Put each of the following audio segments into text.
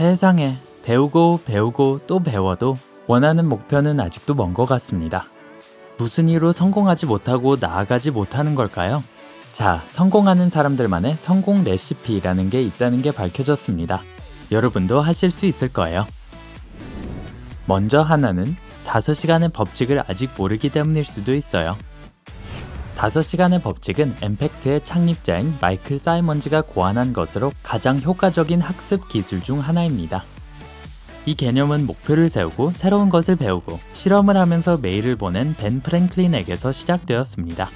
세상에, 배우고 배우고 또 배워도 원하는 목표는 아직도 먼 것 같습니다. 무슨 이유로 성공하지 못하고 나아가지 못하는 걸까요? 자, 성공하는 사람들만의 성공 레시피라는 게 있다는 게 밝혀졌습니다. 여러분도 하실 수 있을 거예요. 먼저 하나는 5시간의 법칙을 아직 모르기 때문일 수도 있어요. 5시간의 법칙은 엠팩트의 창립자인 마이클 사이먼즈가 고안한 것으로 가장 효과적인 학습 기술 중 하나입니다. 이 개념은 목표를 세우고 새로운 것을 배우고 실험을 하면서 메일을 보낸 벤 프랭클린에게서 시작되었습니다.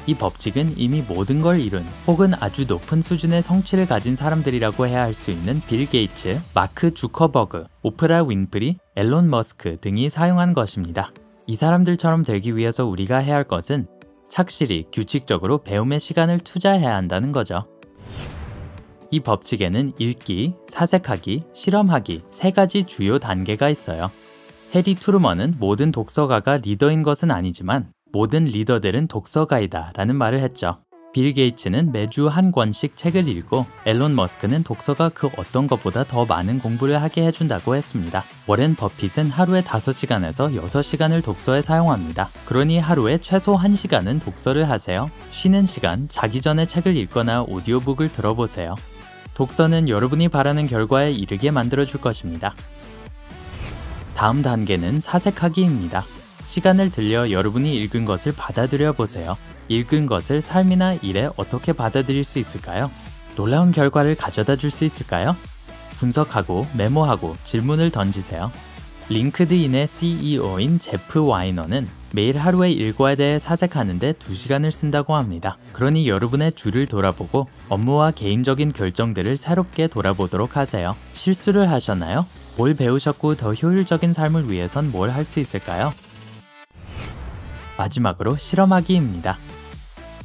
이 법칙은 이미 모든 걸 이룬 혹은 아주 높은 수준의 성취를 가진 사람들이라고 해야 할 수 있는 빌 게이츠, 마크 주커버그, 오프라 윈프리, 앨런 머스크 등이 사용한 것입니다. 이 사람들처럼 되기 위해서 우리가 해야 할 것은 착실히 규칙적으로 배움의 시간을 투자해야 한다는 거죠. 이 법칙에는 읽기, 사색하기, 실험하기 3가지 주요 단계가 있어요. 해리 투르먼은 모든 독서가가 리더인 것은 아니지만 모든 리더들은 독서가이다 라는 말을 했죠. 빌 게이츠는 매주 한 권씩 책을 읽고 앨런 머스크는 독서가 그 어떤 것보다 더 많은 공부를 하게 해준다고 했습니다. 워렌 버핏은 하루에 5시간에서 6시간을 독서에 사용합니다. 그러니 하루에 최소 1시간은 독서를 하세요. 쉬는 시간, 자기 전에 책을 읽거나 오디오북을 들어보세요. 독서는 여러분이 바라는 결과에 이르게 만들어줄 것입니다. 다음 단계는 사색하기입니다. 시간을 들여 여러분이 읽은 것을 받아들여 보세요. 읽은 것을 삶이나 일에 어떻게 받아들일 수 있을까요? 놀라운 결과를 가져다 줄 수 있을까요? 분석하고 메모하고 질문을 던지세요. 링크드인의 CEO인 제프 와이너는 매일 하루의 일과에 대해 사색하는데 2시간을 쓴다고 합니다. 그러니 여러분의 주를 돌아보고 업무와 개인적인 결정들을 새롭게 돌아보도록 하세요. 실수를 하셨나요? 뭘 배우셨고 더 효율적인 삶을 위해선 뭘 할 수 있을까요? 마지막으로 실험하기입니다.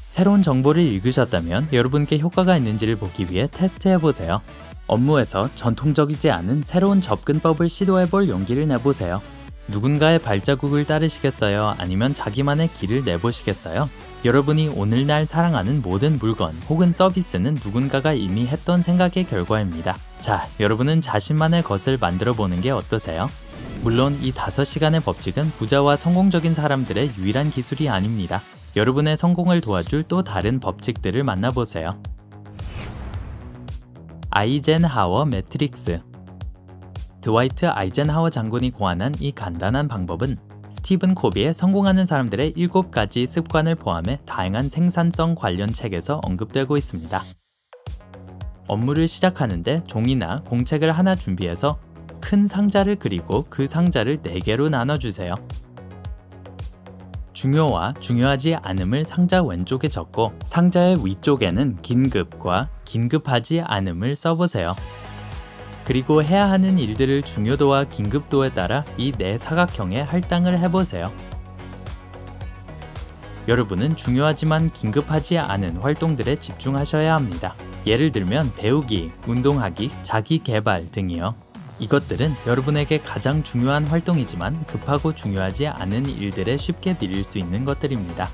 새로운 정보를 읽으셨다면 여러분께 효과가 있는지를 보기 위해 테스트해보세요. 업무에서 전통적이지 않은 새로운 접근법을 시도해볼 용기를 내보세요. 누군가의 발자국을 따르시겠어요? 아니면 자기만의 길을 내보시겠어요? 여러분이 오늘날 사랑하는 모든 물건 혹은 서비스는 누군가가 이미 했던 생각의 결과입니다. 자, 여러분은 자신만의 것을 만들어 보는 게 어떠세요? 물론 이 5시간의 법칙은 부자와 성공적인 사람들의 유일한 기술이 아닙니다. 여러분의 성공을 도와줄 또 다른 법칙들을 만나보세요. 아이젠하워 매트릭스. 드와이트 아이젠하워 장군이 고안한 이 간단한 방법은 스티븐 코비의 성공하는 사람들의 7가지 습관을 포함해 다양한 생산성 관련 책에서 언급되고 있습니다. 업무를 시작하는데 종이나 공책을 하나 준비해서 큰 상자를 그리고 그 상자를 4개로 나눠주세요. 중요와 중요하지 않음을 상자 왼쪽에 적고 상자의 위쪽에는 긴급과 긴급하지 않음을 써보세요. 그리고 해야 하는 일들을 중요도와 긴급도에 따라 이 4사각형에 할당을 해보세요. 여러분은 중요하지만 긴급하지 않은 활동들에 집중하셔야 합니다. 예를 들면 배우기, 운동하기, 자기 개발 등이요. 이것들은 여러분에게 가장 중요한 활동이지만 급하고 중요하지 않은 일들에 쉽게 밀릴 수 있는 것들입니다.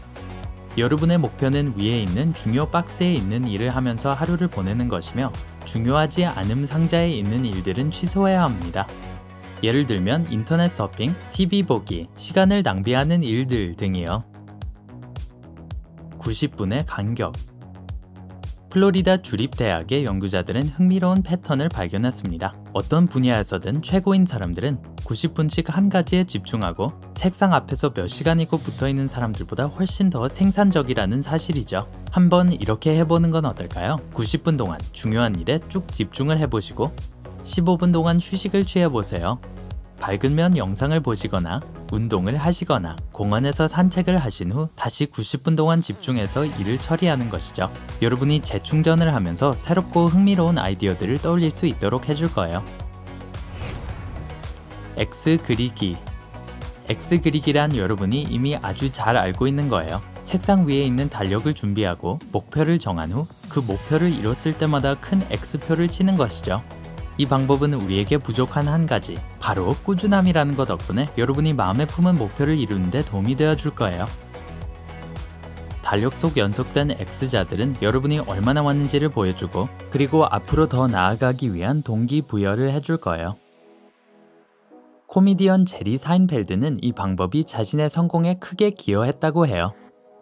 여러분의 목표는 위에 있는 중요 박스에 있는 일을 하면서 하루를 보내는 것이며 중요하지 않음 상자에 있는 일들은 취소해야 합니다. 예를 들면 인터넷 서핑, TV 보기, 시간을 낭비하는 일들 등이요. 90분의 간격. 플로리다 주립대학의 연구자들은 흥미로운 패턴을 발견했습니다. 어떤 분야에서든 최고인 사람들은 90분씩 한 가지에 집중하고 책상 앞에서 몇 시간이고 붙어있는 사람들보다 훨씬 더 생산적이라는 사실이죠. 한번 이렇게 해보는 건 어떨까요? 90분 동안 중요한 일에 쭉 집중을 해보시고 15분 동안 휴식을 취해보세요. 밝으면 영상을 보시거나 운동을 하시거나 공원에서 산책을 하신 후 다시 90분 동안 집중해서 일을 처리하는 것이죠. 여러분이 재충전을 하면서 새롭고 흥미로운 아이디어들을 떠올릴 수 있도록 해줄 거예요. X 그리기. X 그리기란 여러분이 이미 아주 잘 알고 있는 거예요. 책상 위에 있는 달력을 준비하고 목표를 정한 후 그 목표를 이뤘을 때마다 큰 X표를 치는 것이죠. 이 방법은 우리에게 부족한 한 가지, 바로 꾸준함이라는 것 덕분에 여러분이 마음에 품은 목표를 이루는 데 도움이 되어 줄 거예요. 달력 속 연속된 X자들은 여러분이 얼마나 왔는지를 보여주고 그리고 앞으로 더 나아가기 위한 동기부여를 해줄 거예요. 코미디언 제리 사인펠드는 이 방법이 자신의 성공에 크게 기여했다고 해요.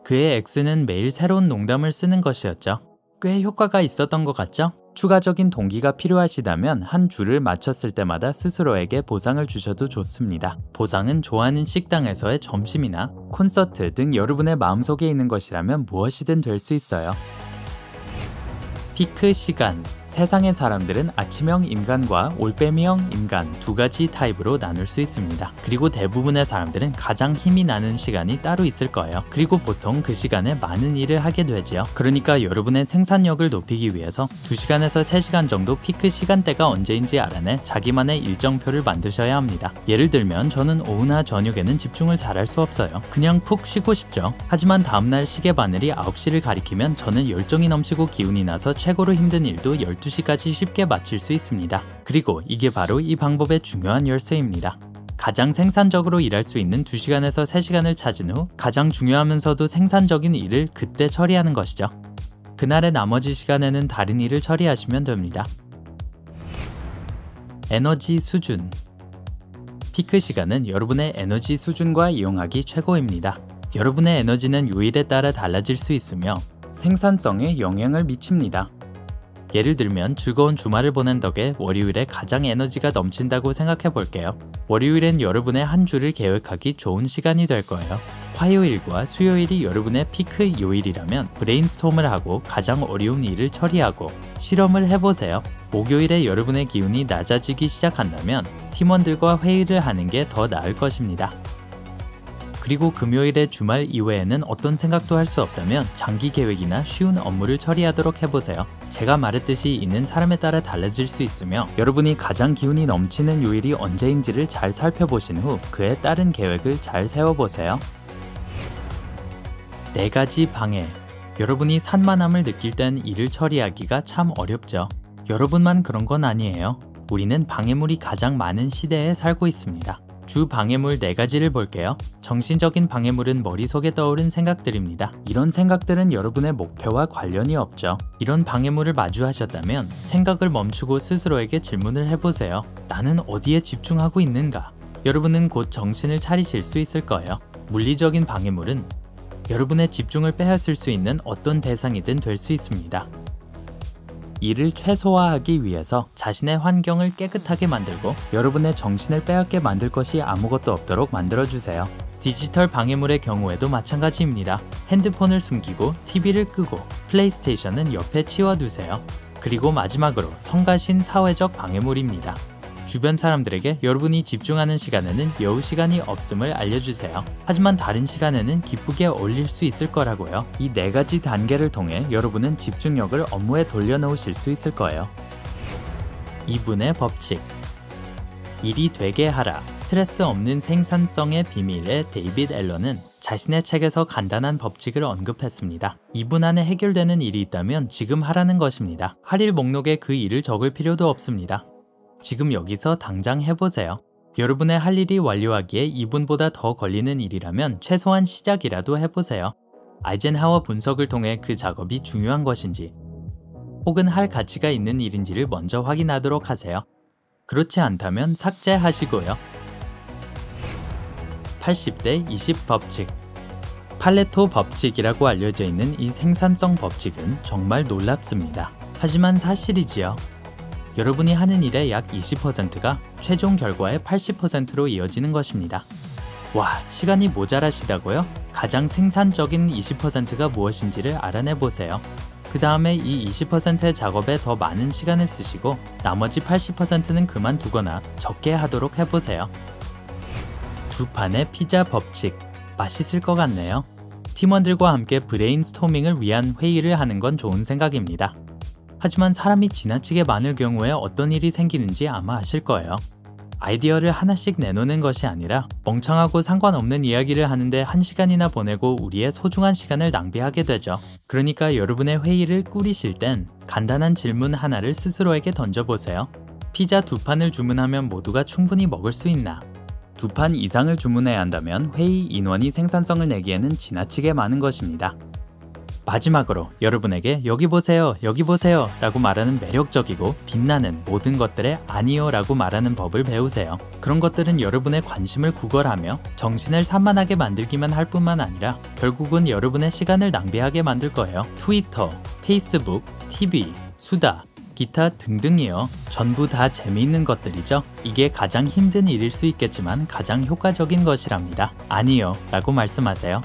그의 X는 매일 새로운 농담을 쓰는 것이었죠. 꽤 효과가 있었던 것 같죠? 추가적인 동기가 필요하시다면 한 줄을 맞췄을 때마다 스스로에게 보상을 주셔도 좋습니다. 보상은 좋아하는 식당에서의 점심이나 콘서트 등 여러분의 마음속에 있는 것이라면 무엇이든 될 수 있어요. 피크 시간. 세상의 사람들은 아침형 인간과 올빼미형 인간 두 가지 타입으로 나눌 수 있습니다. 그리고 대부분의 사람들은 가장 힘이 나는 시간이 따로 있을 거예요. 그리고 보통 그 시간에 많은 일을 하게 되지요. 그러니까 여러분의 생산력을 높이기 위해서 2시간에서 3시간 정도 피크 시간대가 언제인지 알아내 자기만의 일정표를 만드셔야 합니다. 예를 들면 저는 오후나 저녁에는 집중을 잘할 수 없어요. 그냥 푹 쉬고 싶죠. 하지만 다음날 시계바늘이 9시를 가리키면 저는 열정이 넘치고 기운이 나서 최고로 힘든 일도 12시까지 쉽게 마칠 수 있습니다. 그리고 이게 바로 이 방법의 중요한 열쇠입니다. 가장 생산적으로 일할 수 있는 2시간에서 3시간을 찾은 후 가장 중요하면서도 생산적인 일을 그때 처리하는 것이죠. 그날의 나머지 시간에는 다른 일을 처리하시면 됩니다. 에너지 수준. 피크 시간은 여러분의 에너지 수준과 이용하기 최고입니다. 여러분의 에너지는 요일에 따라 달라질 수 있으며 생산성에 영향을 미칩니다. 예를 들면 즐거운 주말을 보낸 덕에 월요일에 가장 에너지가 넘친다고 생각해 볼게요. 월요일엔 여러분의 한 주를 계획하기 좋은 시간이 될 거예요. 화요일과 수요일이 여러분의 피크 요일이라면 브레인스톰을 하고 가장 어려운 일을 처리하고 실험을 해보세요. 목요일에 여러분의 기운이 낮아지기 시작한다면 팀원들과 회의를 하는 게 더 나을 것입니다. 그리고 금요일에 주말 이외에는 어떤 생각도 할 수 없다면 장기 계획이나 쉬운 업무를 처리하도록 해보세요. 제가 말했듯이 이는 사람에 따라 달라질 수 있으며 여러분이 가장 기운이 넘치는 요일이 언제인지를 잘 살펴보신 후 그에 따른 계획을 잘 세워보세요. 4가지 방해. 여러분이 산만함을 느낄 땐 일을 처리하기가 참 어렵죠. 여러분만 그런 건 아니에요. 우리는 방해물이 가장 많은 시대에 살고 있습니다. 주 방해물 4가지를 볼게요. 정신적인 방해물은 머릿속에 떠오른 생각들입니다. 이런 생각들은 여러분의 목표와 관련이 없죠. 이런 방해물을 마주하셨다면 생각을 멈추고 스스로에게 질문을 해보세요. 나는 어디에 집중하고 있는가? 여러분은 곧 정신을 차리실 수 있을 거예요. 물리적인 방해물은 여러분의 집중을 빼앗을 수 있는 어떤 대상이든 될 수 있습니다. 이를 최소화하기 위해서 자신의 환경을 깨끗하게 만들고 여러분의 정신을 빼앗게 만들 것이 아무것도 없도록 만들어주세요. 디지털 방해물의 경우에도 마찬가지입니다. 핸드폰을 숨기고 TV를 끄고 플레이스테이션은 옆에 치워두세요. 그리고 마지막으로 성가신 사회적 방해물입니다. 주변 사람들에게 여러분이 집중하는 시간에는 여우 시간이 없음을 알려주세요. 하지만 다른 시간에는 기쁘게 어울릴 수 있을 거라고요. 이 4가지 단계를 통해 여러분은 집중력을 업무에 돌려놓으실 수 있을 거예요. 2분의 법칙. 일이 되게 하라. 스트레스 없는 생산성의 비밀의 데이빗 앨런은 자신의 책에서 간단한 법칙을 언급했습니다. 2분 안에 해결되는 일이 있다면 지금 하라는 것입니다. 할 일 목록에 그 일을 적을 필요도 없습니다. 지금 여기서 당장 해보세요. 여러분의 할 일이 완료하기에 2분보다 더 걸리는 일이라면 최소한 시작이라도 해보세요. 아이젠하워 분석을 통해 그 작업이 중요한 것인지 혹은 할 가치가 있는 일인지를 먼저 확인하도록 하세요. 그렇지 않다면 삭제하시고요. 80대 20 법칙. 팔레토 법칙이라고 알려져 있는 이 생산성 법칙은 정말 놀랍습니다. 하지만 사실이지요. 여러분이 하는 일의 약 20%가 최종 결과의 80%로 이어지는 것입니다. 와, 시간이 모자라시다고요? 가장 생산적인 20%가 무엇인지를 알아내보세요. 그 다음에 이 20%의 작업에 더 많은 시간을 쓰시고 나머지 80%는 그만두거나 적게 하도록 해보세요. 2판의 피자 법칙. 맛있을 것 같네요. 팀원들과 함께 브레인스토밍을 위한 회의를 하는 건 좋은 생각입니다. 하지만 사람이 지나치게 많을 경우에 어떤 일이 생기는지 아마 아실 거예요. 아이디어를 하나씩 내놓는 것이 아니라 멍청하고 상관없는 이야기를 하는데 1시간이나 보내고 우리의 소중한 시간을 낭비하게 되죠. 그러니까 여러분의 회의를 꾸리실 땐 간단한 질문 하나를 스스로에게 던져보세요. 피자 2판을 주문하면 모두가 충분히 먹을 수 있나? 2판 이상을 주문해야 한다면 회의 인원이 생산성을 내기에는 지나치게 많은 것입니다. 마지막으로 여러분에게 여기 보세요, 여기 보세요 라고 말하는 매력적이고 빛나는 모든 것들에 아니요 라고 말하는 법을 배우세요. 그런 것들은 여러분의 관심을 구걸하며 정신을 산만하게 만들기만 할 뿐만 아니라 결국은 여러분의 시간을 낭비하게 만들 거예요. 트위터, 페이스북, TV, 수다, 기타 등등이요. 전부 다 재미있는 것들이죠. 이게 가장 힘든 일일 수 있겠지만 가장 효과적인 것이랍니다. 아니요 라고 말씀하세요.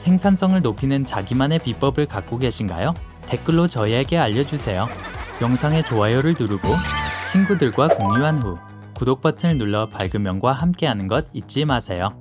생산성을 높이는 자기만의 비법을 갖고 계신가요? 댓글로 저희에게 알려주세요. 영상에 좋아요를 누르고 친구들과 공유한 후 구독 버튼을 눌러 밝은 명과 함께하는 것 잊지 마세요.